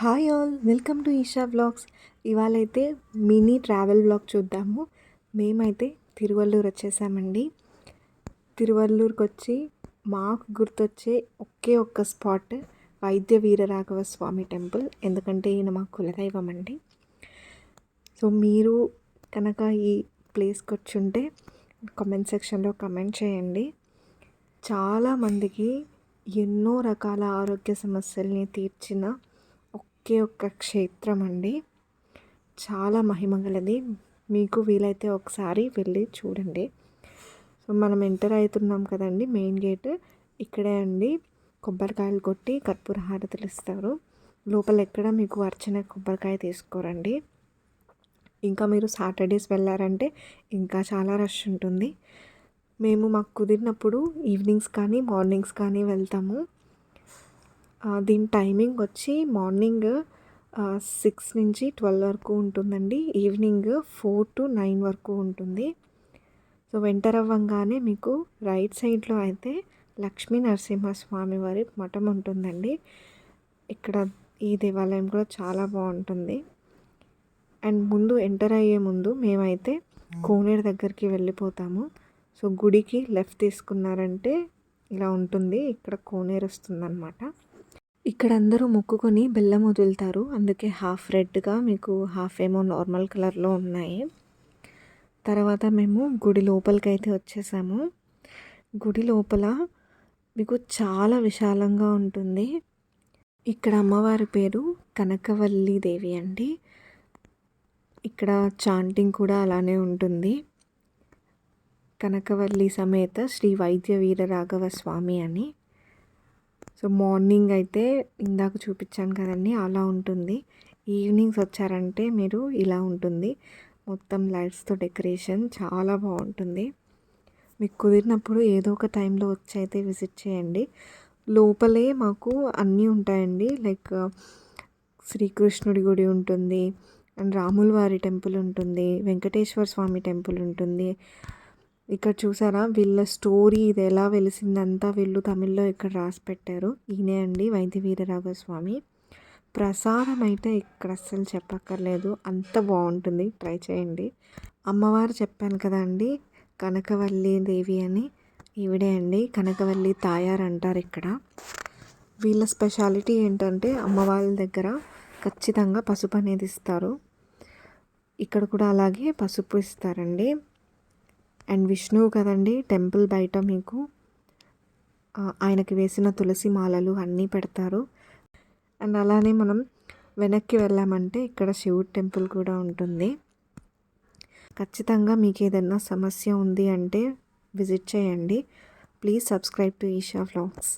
Hi all, welcome to Isha vlogs. ఇవాళైతే mini travel vlog చూద్దాము. మేమైతే తిరువల్లూరు వచ్చేసామండి. తిరువల్లూరుకి వచ్చి మాకు గుర్తొచ్చే ఒకే ఒక్క స్పాట్ వైద్య వీరరాఘవ స్వామి టెంపుల్. ఎందుకంటే ఈయన మా కులదైవం అండి. సో మీరు కనుక ఈ ప్లేస్కి వచ్చి ఉంటే కామెంట్ సెక్షన్లో కమెంట్ చేయండి. చాలామందికి ఎన్నో రకాల ఆరోగ్య సమస్యల్ని తీర్చిన ఒకే ఒక్క క్షేత్రం అండి. చాలా మహిమగలది. మీకు వీలైతే ఒకసారి వెళ్ళి చూడండి. సో మనం ఎంటర్ అవుతున్నాం కదండి, మెయిన్ గేట్ ఇక్కడే అండి. కొబ్బరికాయలు కొట్టి కర్పూర హారతులు ఇస్తారు. లోపల ఎక్కడ మీకు అర్చన కొబ్బరికాయ తీసుకోరండి. ఇంకా మీరు సాటర్డేస్ వెళ్ళారంటే ఇంకా చాలా రష్ ఉంటుంది. మేము మాకు కుదిరినప్పుడు ఈవినింగ్స్ కానీ మార్నింగ్స్ కానీ వెళ్తాము. దీని టైమింగ్ వచ్చి మార్నింగ్ 6 నుంచి 12 వరకు ఉంటుందండి. ఈవినింగ్ 4 to 9 వరకు ఉంటుంది. సో ఎంటర్ అవ్వంగానే మీకు రైట్ సైడ్లో అయితే లక్ష్మీ నరసింహస్వామి వారి మఠం ఉంటుందండి. ఇక్కడ ఈ దేవాలయం కూడా చాలా బాగుంటుంది. అండ్ ముందు ఎంటర్ అయ్యే ముందు మేమైతే కోనేరు దగ్గరికి వెళ్ళిపోతాము. సో గుడికి లెఫ్ట్ తీసుకున్నారంటే ఇలా ఉంటుంది. ఇక్కడ కోనేరు వస్తుందన్నమాట. ఇక్కడ అందరూ మొక్కుకొని బెల్లం వదులుతారు. అందుకే హాఫ్ రెడ్గా, మీకు హాఫ్ ఏమో నార్మల్ కలర్లో ఉన్నాయి. తర్వాత మేము గుడి లోపలికి అయితే వచ్చేసాము. గుడి లోపల మీకు చాలా విశాలంగా ఉంటుంది. ఇక్కడ అమ్మవారి పేరు కనకవల్లి దేవి అండి. ఇక్కడ చాంటింగ్ కూడా అలానే ఉంటుంది. కనకవల్లి సమేత శ్రీ వైద్య వీరరాఘవ స్వామి అని. సో మార్నింగ్ అయితే ఇందాక చూపించాను కదండి, అలా ఉంటుంది. ఈవినింగ్స్ వచ్చారంటే మీరు ఇలా ఉంటుంది. మొత్తం లైట్స్తో డెకరేషన్ చాలా బాగుంటుంది. మీకు కుదిరినప్పుడు ఏదో ఒక టైంలో వచ్చి అయితే విజిట్ చేయండి. లోపలే మాకు అన్నీ ఉంటాయండి. లైక్ శ్రీకృష్ణుడి గుడి ఉంటుంది, అండ్ రాముల వారి టెంపుల్ ఉంటుంది, వెంకటేశ్వర స్వామి టెంపుల్ ఉంటుంది. ఇక్కడ చూసారా, వీళ్ళ స్టోరీ ఇది ఎలా వెలిసిందంతా వీళ్ళు తమిళ్లో ఇక్కడ రాసి పెట్టారు. ఈయనే అండి వైద్య వీరరాఘవ స్వామి. ప్రసాదం అయితే ఇక్కడ అస్సలు చెప్పక్కర్లేదు, అంత బాగుంటుంది. ట్రై చేయండి. అమ్మవారు చెప్పాను కదా అండి, కనకవల్లి దేవి అని. ఈవిడే అండి, కనకవల్లి తాయారు అంటారు ఇక్కడ. వీళ్ళ స్పెషాలిటీ ఏంటంటే అమ్మవారి దగ్గర ఖచ్చితంగా పసుపు అనేది ఇస్తారు. ఇక్కడ కూడా అలాగే పసుపు ఇస్తారండి. అండ్ విష్ణువు కదండి, టెంపుల్ బయట మీకు ఆయనకి వేసిన తులసి మాలలు అన్నీ పెడతారు. అండ్ అలానే మనం వెనక్కి వెళ్ళామంటే ఇక్కడ శివుడు టెంపుల్ కూడా ఉంటుంది. ఖచ్చితంగా మీకు ఏదైనా సమస్య ఉంది అంటే విజిట్ చేయండి. Please subscribe to Isha vlogs.